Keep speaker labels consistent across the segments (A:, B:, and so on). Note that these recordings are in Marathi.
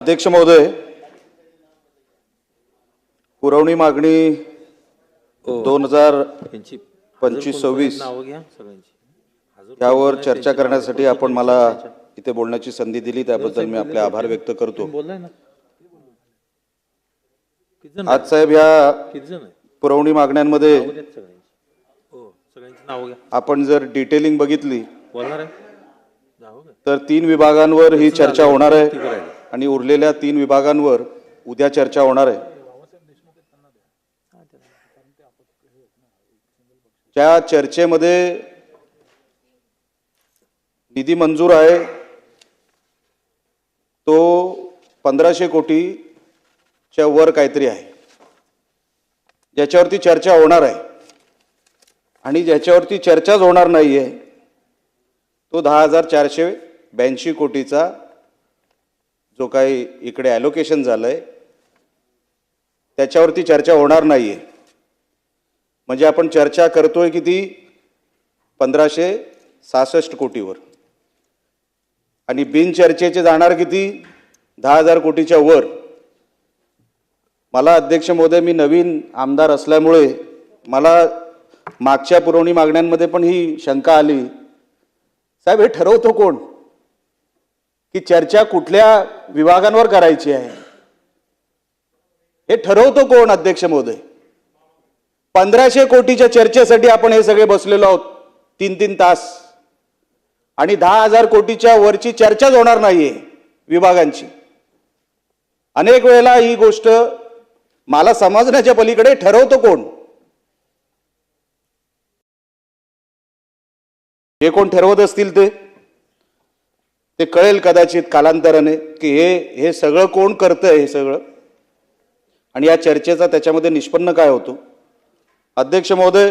A: अध्यक्ष महोदय, पुरवणी मागणी 2025-26 यावर चर्चा करण्यासाठी आपण मला इथे बोलण्याची संधी दिली त्याबद्दल मी आपले आभार व्यक्त करतो। आज साहेब या पुरवणी मागण्यांमध्ये आपण जर डिटेलिंग बघितली तर 3 विभागांवर ही चर्चा होणार आहे आणि उरलेल्या 3 विभागांवर उद्या चर्चा होणार आहे। त्या चर्चेमध्ये निधी मंजूर आहे तो 1500 कोटीच्या वर काहीतरी आहे, ज्याच्यावरती चर्चा होणार आहे। आणि ज्याच्यावरती चर्चाच होणार नाहीये तो 10,482 कोटीचा जो काही इकडे ॲलोकेशन झालंय त्याच्यावरती चर्चा होणार नाहीये। म्हणजे आपण चर्चा करतोय किती 1566 कोटीवर आणि बिनचर्चेचे जाणार किती 10,000 कोटीच्या वर। मला अध्यक्ष महोदय, मी नवीन आमदार असल्यामुळे मला मागच्या पुरवणी मागण्यांमध्ये पण ही शंका आली, साहेब हे ठरवतो कोण की चर्चा कुठल्या विभागांवर करायची आहे? हे ठरवतो कोण अध्यक्ष महोदय? 1500 कोटीच्या चर्चेसाठी आपण हे सगळे बसलेलो आहोत 3-3 तास आणि 10,000 कोटीच्या वरची चर्चाच होणार नाहीये विभागांची। अनेक वेळेला ही गोष्ट मला समजण्याच्या पलीकडे ठरवतो कोण? हे कोण ठरवत असतील ते कळेल कदाचित कालांतराने की हे सगळं कोण करतंय हे सगळं आणि या चर्चेचा त्याच्यामध्ये निष्पन्न काय होतो। अध्यक्ष महोदय,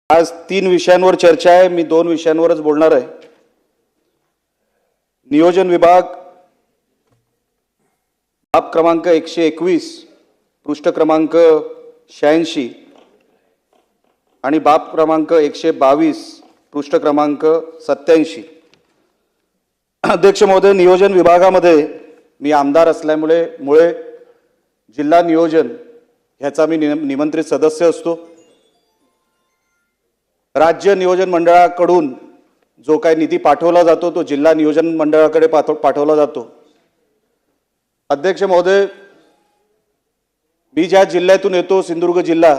A: आज 3 विषयांवर चर्चा आहे, मी 2 विषयांवरच बोलणार आहे। नियोजन विभाग बाब क्रमांक 121 पृष्ठ क्रमांक 86 आणि बाब क्रमांक 122 पृष्ठ क्रमांक 87। अध्यक्ष महोदय, नियोजन विभागामध्ये मी आमदार असल्यामुळे जिल्हा नियोजन ह्याचा मी निमंत्रित सदस्य असतो। राज्य नियोजन मंडळाकडून जो काही निधी पाठवला जातो तो जिल्हा नियोजन मंडळाकडे पाठवला जातो। अध्यक्ष महोदय, मी ज्या जिल्ह्यातून येतो सिंधुदुर्ग जिल्हा,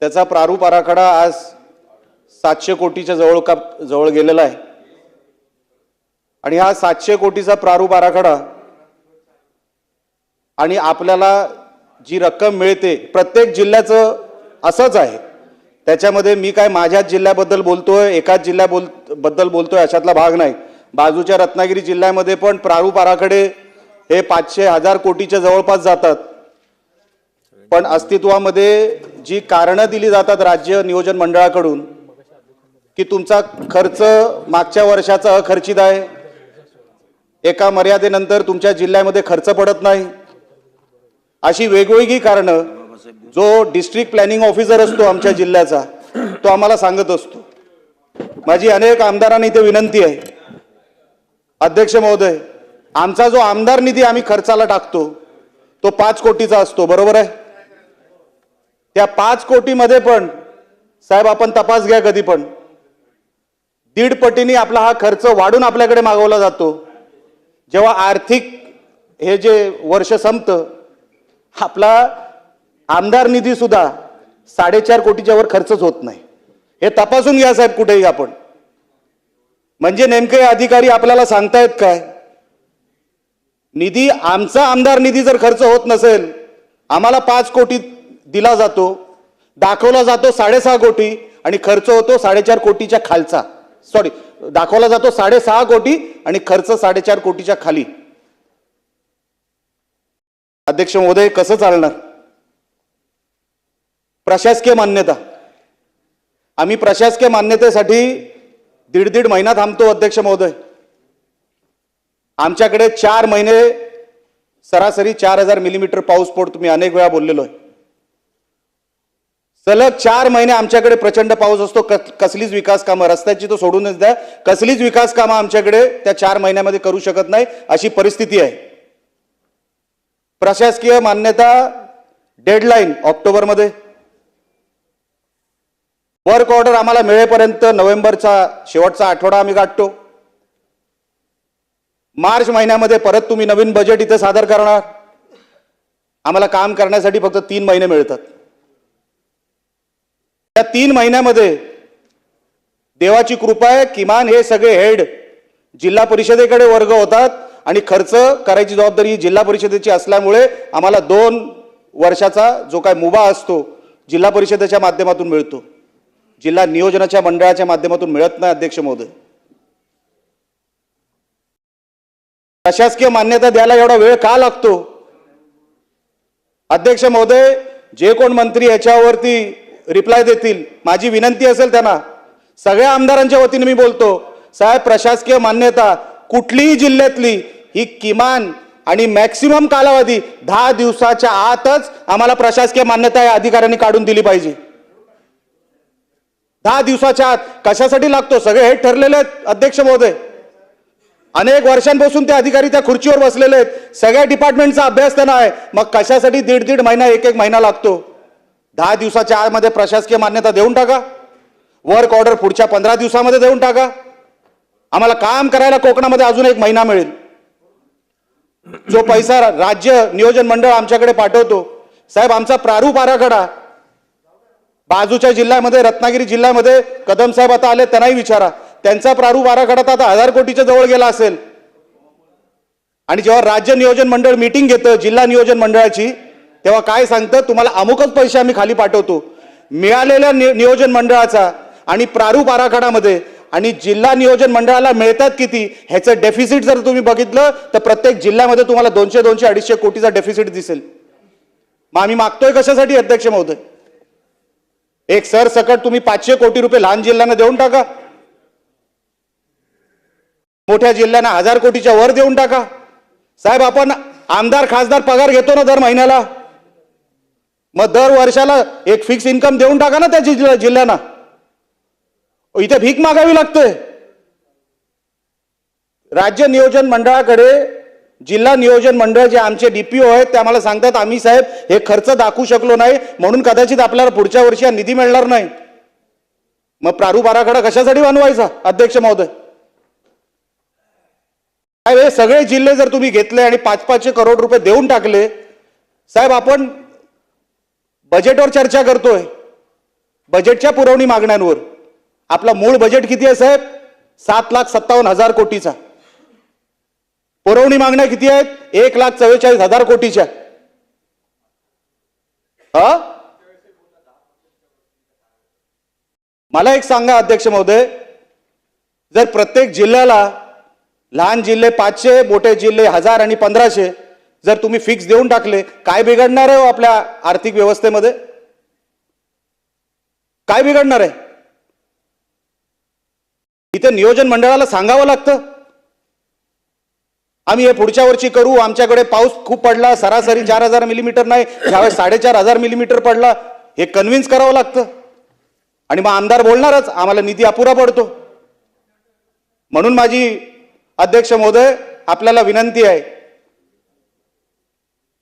A: त्याचा प्रारूप आराखडा आज 700 कोटीच्या जवळ गेलेला आहे आणि हा 700 कोटीचा प्रारूप आराखडा आणि आपल्याला जी रक्कम मिळते प्रत्येक जिल्ह्याचं असंच आहे। त्याच्यामध्ये मी काय माझ्याच जिल्ह्याबद्दल बोलतोय, एकाच जिल्ह्याबद्दल बोलतोय अशातला भाग नाही। बाजूच्या रत्नागिरी जिल्ह्यामध्ये पण प्रारूप आराखडे हे 500-1000 कोटीच्या जवळपास जातात। पण अस्तित्वामध्ये जी कारणं दिली जातात राज्य नियोजन मंडळाकडून की तुमचा खर्च मागच्या वर्षाचा अखर्चित आहे, एका मर्यादेनंतर तुमच्या जिल्ह्यामध्ये खर्च पडत नाही, अशी वेगवेगळी कारणं जो डिस्ट्रिक्ट प्लॅनिंग ऑफिसर असतो आमच्या जिल्ह्याचा तो आम्हाला सांगत असतो। माझी अनेक आमदारांना इथे विनंती आहे, अध्यक्ष महोदय, आमचा जो आमदार निधी आम्ही खर्चाला टाकतो तो 5 कोटीचा असतो, बरोबर आहे? त्या 5 कोटीमध्ये पण साहेब आपण तपास घ्या कधी पण 1.5 पटीने आपला हा खर्च वाढून आपल्याकडे मागवला जातो। जेव्हा आर्थिक हे जे वर्ष संपतं आपला आमदार निधी सुद्धा 4.5 कोटीच्या वर खर्चच होत नाही। हे तपासून घ्या साहेब कुठेही आपण। म्हणजे नेमके अधिकारी आपल्याला सांगतायत काय? निधी आमचा आमदार निधी जर खर्च होत नसेल, आम्हाला 5 कोटी दिला जातो, दाखवला जातो 6.5 कोटी आणि खर्च होतो 4.5 कोटीच्या खालचा, दाखवला जातो 6.5 कोटी आणि खर्च 4.5 कोटीच्या खाली। अध्यक्ष महोदय, कसं चालणार? प्रशासकीय मान्यता, आम्ही प्रशासकीय मान्यतेसाठी 1.5 महिना थांबतो अध्यक्ष महोदय। आमच्याकडे 4 महिने सरासरी 4000 मिलीमीटर पाऊस पडतो, मी अनेक वेळा बोललेलो आहे। सलग 4 महिने आमच्याकडे प्रचंड पाऊस असतो, कसलीच विकास कामं, रस्त्याची तर सोडूनच द्या, कसलीच विकास कामं आमच्याकडे त्या 4 महिन्यामध्ये करू शकत नाही अशी परिस्थिती आहे. प्रशासकीय मान्यता डेडलाईन ऑक्टोबरमध्ये, वर्क ऑर्डर आम्हाला मिळेपर्यंत नोव्हेंबरचा शेवटचा आठवडा आम्ही गाठतो. मार्च महिन्यामध्ये परत तुम्ही नवीन बजेट इथे सादर करणार. आम्हाला काम करण्यासाठी फक्त 3 महिने मिळतात. त्या 3 महिन्यामध्ये देवाची कृपा आहे, किमान हे सगळे हेड जिल्हा परिषदेकडे वर्ग होतात आणि खर्च करायची जबाबदारी जिल्हा परिषदेची असल्यामुळे आम्हाला 2 वर्षाचा जो काय मुभा असतो जिल्हा परिषदेच्या माध्यमातून मिळतो, जिल्हा नियोजनाच्या मंडळाच्या माध्यमातून मिळत नाही. अध्यक्ष महोदय, प्रशासकीय मान्यता द्यायला एवढा वेळ का लागतो? अध्यक्ष महोदय, जे कोण मंत्री याच्यावरती रिप्लाय देतील, माझी विनंती असेल त्यांना, सगळ्या आमदारांच्या वतीने मी बोलतो, साहेब प्रशासकीय मान्यता कुठलीही जिल्ह्यातली ही किमान आणि मॅक्सिमम कालावधी 10 दिवसाच्या आतच आम्हाला प्रशासकीय मान्यता या अधिकाऱ्यांनी काढून दिली पाहिजे. 10 दिवसाच्या आत. कशासाठी लागतो? सगळे हे ठरलेले आहेत अध्यक्ष महोदय. अनेक वर्षांपासून ते अधिकारी त्या खुर्चीवर बसलेले आहेत, सगळ्या डिपार्टमेंटचा अभ्यास त्यांना आहे, मग कशासाठी 1.5 महिना 1 महिना लागतो? 10 दिवसाच्या आतमध्ये प्रशासकीय मान्यता देऊन टाका. वर्क ऑर्डर पुढच्या 15 दिवसामध्ये देऊन टाका. आम्हाला काम करायला कोकणामध्ये अजून 1 महिना मिळेल. जो पैसा राज्य नियोजन मंडळ आमच्याकडे पाठवतो, साहेब आमचा प्रारूप आराखडा बाजूच्या जिल्ह्यामध्ये, रत्नागिरी जिल्ह्यामध्ये कदम साहेब आता आले, त्यांनाही विचारा, त्यांचा प्रारूप आराखडा तर आता 1000 कोटीच्या जवळ गेला असेल. आणि जेव्हा राज्य नियोजन मंडळ मीटिंग घेतं जिल्हा नियोजन मंडळाची, तेव्हा काय सांगतं, तुम्हाला अमुकच पैसे आम्ही खाली पाठवतो. मिळालेल्या नियोजन मंडळाचा आणि प्रारूप आराखड्यामध्ये आणि जिल्हा नियोजन मंडळाला मिळतात किती ह्याचं डेफिसिट जर तुम्ही बघितलं तर प्रत्येक जिल्ह्यामध्ये तुम्हाला 200, 250 कोटीचा डेफिसिट दिसेल. मग आम्ही मागतोय कशासाठी अध्यक्ष महोदय? एक सरसकट तुम्ही 500 कोटी रुपये लहान जिल्ह्यांना देऊन टाका, मोठ्या जिल्ह्यांना 1000 कोटीच्या वर देऊन टाका. साहेब आपण आमदार खासदार पगार घेतो ना दर महिन्याला, मग दर वर्षाला एक फिक्स इन्कम देऊन टाका ना त्या जिल्ह्यांना. इथे भीक मागावी लागते. राज्य नियोजन मंडळाकडे जिल्हा नियोजन मंडळ जे आमचे डीपीओ आहेत ते आम्हाला सांगतात, आम्ही साहेब हे खर्च दाखवू शकलो नाही म्हणून कदाचित आपल्याला पुढच्या वर्षी हा निधी मिळणार नाही. मग प्रारूप आराखडा कशासाठी बनवायचा अध्यक्ष महोदय? साहेब हे सगळे जिल्हे जर तुम्ही घेतले आणि 500 करोड रुपये देऊन टाकले, साहेब आपण बजेटवर चर्चा करतोय, बजेटच्या पुरवणी मागण्यांवर. आपला मूळ बजेट किती आहे साहेब? 7,57,000 कोटीचा. पुरवणी मागण्या किती आहेत? 1,44,000 कोटीच्या. मला एक सांगा अध्यक्ष महोदय, जर प्रत्येक जिल्ह्याला लहान जिल्हे 500, मोठे जिल्हे 1000 आणि 1500 जर तुम्ही फिक्स देऊन टाकले, काय बिघडणार आहे आपल्या आर्थिक व्यवस्थेमध्ये? काय बिघडणार आहे? इथे नियोजन मंडळाला सांगावं लागतं, आम्ही हे पुढच्या वर्षी करू, आमच्याकडे पाऊस खूप पडला, सरासरी 4000 मिलीमीटर नाही, यावेळेस 4500 मिलीमीटर पडला, हे कन्व्हिन्स करावं लागतं. आणि मग आमदार बोलणारच आम्हाला निधी अपुरा पडतो. म्हणून माझी अध्यक्ष महोदय आपल्याला विनंती आहे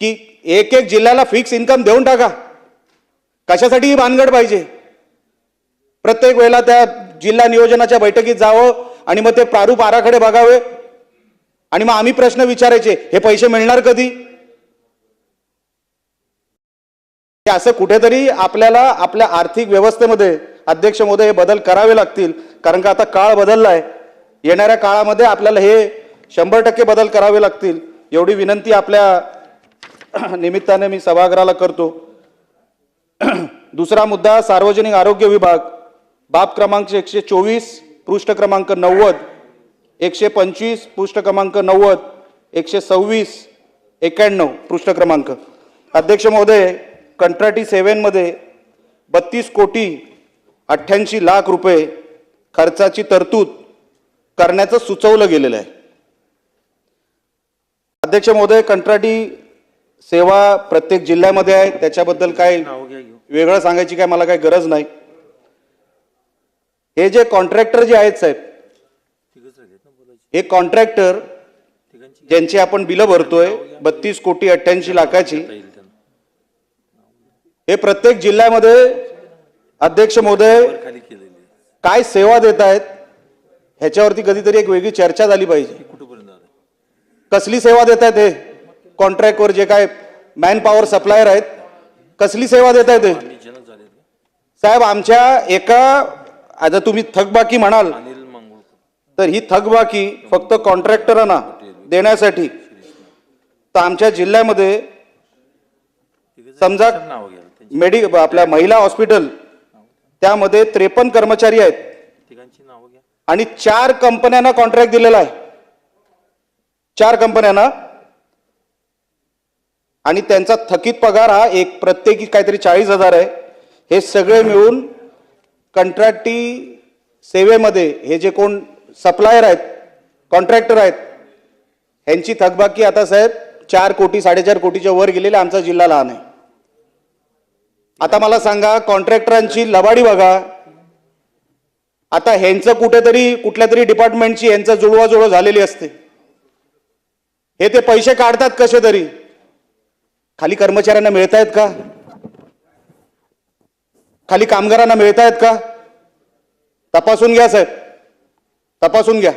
A: की एक एक जिल्ह्याला फिक्स इन्कम देऊन टाका. कशासाठी ही भानगड पाहिजे? प्रत्येक वेळेला त्या जिल्हा नियोजनाच्या बैठकीत जावं आणि मग ते प्रारूप आराखडे बघावे आणि मग आम्ही प्रश्न विचारायचे, हे पैसे मिळणार कधी? असं कुठेतरी आपल्याला आपल्या आर्थिक व्यवस्थेमध्ये अध्यक्ष महोदय हे बदल करावे लागतील. कारण का आता काळ बदललाय, येणाऱ्या काळामध्ये आपल्याला हे 100% बदल करावे लागतील. एवढी विनंती आपल्या निमित्ताने मी सभागृहाला करतो. दुसरा मुद्दा, सार्वजनिक आरोग्य विभाग, बाब क्रमांक 124 पृष्ठ क्रमांक 90, 125 पृष्ठ क्रमांक 90, 126, 91 पृष्ठ क्रमांक. अध्यक्ष महोदय, कंत्राटी सेवेमध्ये 32 कोटी 88 लाख रुपये खर्चाची तरतूद करण्याचं सुचवलं गेलेलं आहे. अध्यक्ष महोदय, कंत्राटी सेवा प्रत्येक जिल्ह्यामध्ये आहे, त्याच्याबद्दल काय वेगळं सांगायची काय मला काही गरज नाही. हे जे कॉन्ट्रॅक्टर जे आहेत साहेब, हे कॉन्ट्रॅक्टर ज्यांची आपण बिलं भरतोय 32 कोटी 88 लाखाची, हे प्रत्येक जिल्ह्यामध्ये अध्यक्ष महोदय काय सेवा देत आहेत ह्याच्यावरती कधीतरी एक वेगळी चर्चा झाली पाहिजे. कसली सेवा देत आहेत हे कॉन्ट्रॅक्टवर जे काय मॅन पॉवर सप्लायर आहेत, कसली सेवा देत आहेत हे साहेब? आमच्या एका, आता तुम्ही थकबाकी म्हणाल तर ही थकबाकी फक्त कॉन्ट्रॅक्टरांना देण्यासाठी, तर आमच्या जिल्ह्यामध्ये समजा आपल्या महिला हॉस्पिटल त्यामध्ये 53 कर्मचारी आहेत आणि 4 कंपन्यांना कॉन्ट्रॅक्ट दिलेला आहे, 4 कंपन्यांना, आणि त्यांचा थकीत पगार हा एक प्रत्येकी काहीतरी 40,000 आहे. हे सगळे मिळून कंत्राटी सेवेमध्ये हे जे कोण सप्लायर आहेत, कॉन्ट्रॅक्टर आहेत, ह्यांची थकबाकी आता साहेब 4 कोटी 4.5 कोटीच्या वर गेलेली. आमचा जिल्हा लहान आहे. आता मला सांगा, कॉन्ट्रॅक्टरांची लबाडी बघा. आता ह्यांचं कुठेतरी कुठल्या तरी डिपार्टमेंटची यांचं जुळवाजुळव झालेली असते, हे ते पैसे काढतात कसे तरी. खाली कर्मचाऱ्यांना मिळतायत का? खाली कामगारांना मिळतायत का? तपासून घ्या साहेब, तपासून घ्या.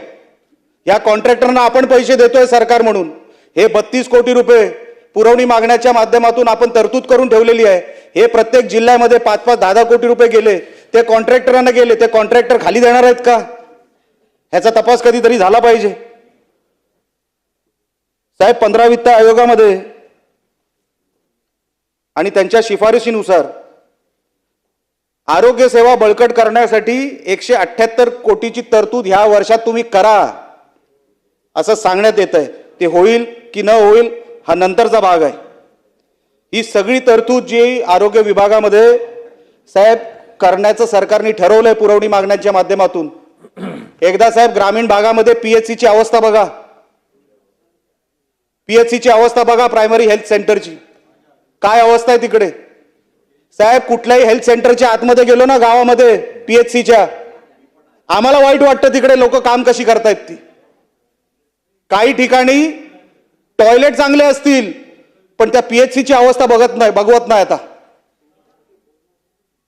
A: या कॉन्ट्रॅक्टरना आपण पैसे देतोय सरकार म्हणून. हे 32 कोटी रुपये पुरवणी मागण्याच्या माध्यमातून आपण तरतूद करून ठेवलेली आहे. हे प्रत्येक जिल्ह्यामध्ये 5-5, 10-10 कोटी रुपये गेले, ते कॉन्ट्रॅक्टरांना गेले. ते कॉन्ट्रॅक्टर खाली देणार आहेत का? ह्याचा तपास कधीतरी झाला पाहिजे साहेब. 15 वित्त आयोगामध्ये आणि त्यांच्या शिफारशीनुसार आरोग्य सेवा बळकट करण्यासाठी 178 कोटीची तरतूद ह्या वर्षात तुम्ही करा असं सांगण्यात येत आहे. ते होईल की न होईल हा नंतरचा भाग आहे. ही सगळी तरतूद जी आरोग्य विभागामध्ये साहेब करण्याचं सरकारने ठरवलंय पुरवणी मागण्याच्या माध्यमातून. एकदा साहेब ग्रामीण भागामध्ये पीएचसीची अवस्था बघा, पीएचसीची अवस्था बघा, प्रायमरी हेल्थ सेंटरची काय अवस्था आहे तिकडे साहेब. कुठल्याही हेल्थ सेंटरच्या आतमध्ये गेलो ना गावामध्ये पीएचसीच्या, आम्हाला वाईट वाटतं तिकडे लोक काम कशी करतायत ती. काही ठिकाणी टॉयलेट चांगले असतील पण त्या पीएचसीची अवस्था बघवत नाही. आता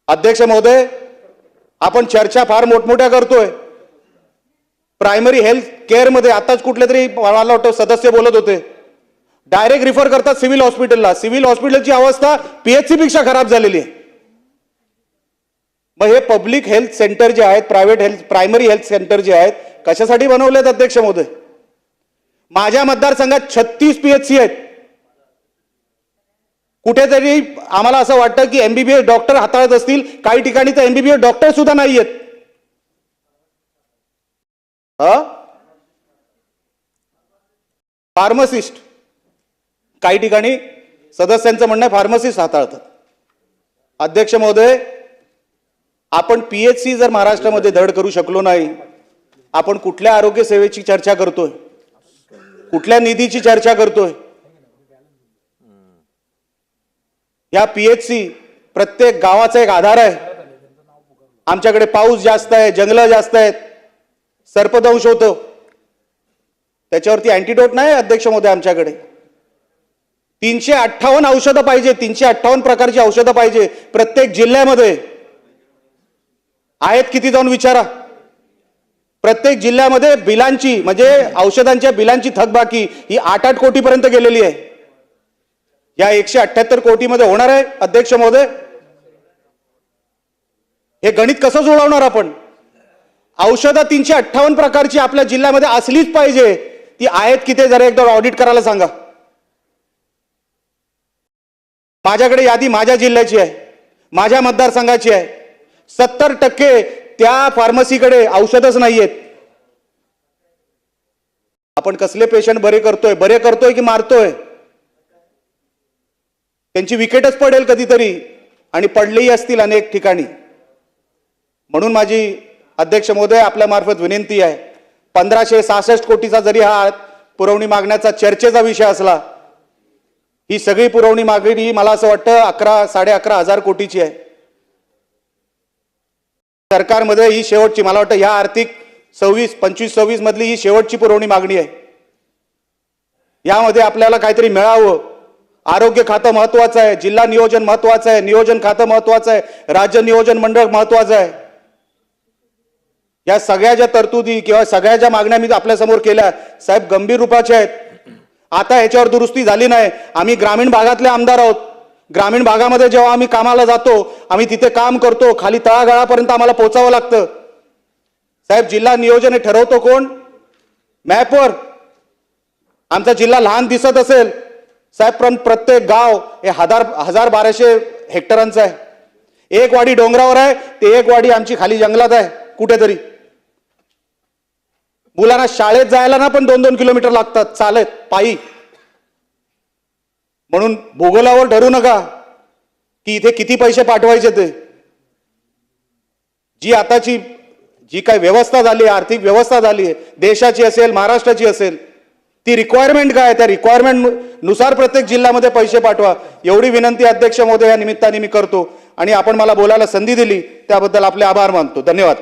A: अध्यक्ष महोदय, आपण चर्चा फार मोठमोठ्या करतोय. प्रायमरी हेल्थ केअर मध्ये आताच कुठले तरी मला वाटतं सदस्य बोलत होते, डायरेक्ट रिफर करतात सिव्हिल हॉस्पिटलला. सिव्हिल हॉस्पिटलची अवस्था पीएचसी पेक्षा खराब झालेली आहे. मग हे पब्लिक हेल्थ सेंटर जे आहेत, प्रायमरी हेल्थ सेंटर जे आहेत, कशासाठी बनवलेत अध्यक्ष महोदय? माझ्या मतदारसंघात 36 पीएचसी आहेत. कुठेतरी आम्हाला असं वाटतं की एमबीबीएस डॉक्टर हाताळत असतील, काही ठिकाणी तर एमबीबीएस डॉक्टर सुद्धा नाही आहेत. फार्मासिस्ट काही ठिकाणी सदस्यांचं म्हणणं आहे फार्मासिस्ट हाताळतात. अध्यक्ष महोदय, आपण पीएचसी जर महाराष्ट्रामध्ये धड करू शकलो नाही, आपण कुठल्या आरोग्य सेवेची चर्चा करतोय, कुठल्या निधीची चर्चा करतोय? या पीएचसी प्रत्येक गावाचा एक आधार आहे. आमच्याकडे पाऊस जास्त आहे, जंगलं जास्त आहेत, सर्पदंश होतो, त्याच्यावरती अँटीडोट नाही अध्यक्ष महोदय. आमच्याकडे 358 औषधं पाहिजे, 358 प्रकारची औषधं पाहिजे प्रत्येक जिल्ह्यामध्ये. आहेत किती जाऊन विचारा. प्रत्येक जिल्ह्यामध्ये बिलांची म्हणजे औषधांच्या बिलांची थकबाकी ही 8-8 कोटीपर्यंत गेलेली आहे. या 178 कोटीमध्ये होणार आहे अध्यक्ष महोदय? हे गणित कसं जुळवणार आपण? औषधं 358 प्रकारची आपल्या जिल्ह्यामध्ये असलीच पाहिजे. ती आहेत किती जरा एकदा ऑडिट करायला सांगा. माझ्याकडे यादी माझ्या जिल्ह्याची आहे, माझ्या मतदारसंघाची आहे. 70% त्या फार्मसीकडे औषधच नाहीयेत. आपण कसले पेशंट बरे करतोय की मारतोय? त्यांची विकेटच पडेल कधीतरी, आणि पडलेही असतील अनेक ठिकाणी. म्हणून माझी अध्यक्ष महोदय आपल्या मार्फत विनंती आहे, 1566 कोटीचा जरी हा पुरवणी मागण्याचा चर्चेचा विषय असला, ही सगळी पुरवणी मागणी मला असं वाटतं 11,000-11,500 कोटीची आहे. सरकारमध्ये ही शेवटची, मला वाटतं ह्या आर्थिक 25-26 मधली ही शेवटची पुरवणी मागणी आहे. यामध्ये आपल्याला काहीतरी मिळावं. आरोग्य खातं महत्वाचं आहे, जिल्हा नियोजन महत्वाचं आहे, नियोजन खातं महत्वाचं आहे, राज्य नियोजन मंडळ महत्वाचं आहे. या सगळ्या ज्या तरतुदी किंवा सगळ्या ज्या मागण्या मी आपल्यासमोर केल्या साहेब गंभीर रूपाच्या आहेत. आता याच्यावर दुरुस्ती झाली नाही. आम्ही ग्रामीण भागातले आमदार आहोत. ग्रामीण भागामध्ये जेव्हा आम्ही कामाला जातो, आम्ही तिथे काम करतो, खाली तळागाळापर्यंत आम्हाला पोहोचावं लागतं. साहेब जिल्हा नियोजन हे ठरवतो कोण? मॅपवर. आमचा जिल्हा लहान दिसत असेल साहेब, पण प्रत्येक गाव हे 1,000-1,200 हेक्टरांचं आहे. एक वाडी डोंगरावर आहे, ते एक वाडी आमची खाली जंगलात आहे कुठेतरी. मुलांना शाळेत जायला ना पण 2-2 किलोमीटर लागतात चालत पायी. म्हणून भूगोलावर ठरू नका की इथे किती पैसे पाठवायचे ते. जी आताची जी काही व्यवस्था झाली आहे, आर्थिक व्यवस्था झाली आहे, देशाची असेल महाराष्ट्राची असेल, ती रिक्वायरमेंट काय, त्या रिक्वायरमेंट नुसार प्रत्येक जिल्ह्यामध्ये पैसे पाठवा. एवढी विनंती अध्यक्ष महोदय या निमित्ताने मी करतो आणि आपण मला बोलायला संधी दिली त्याबद्दल आपले आभार मानतो. धन्यवाद.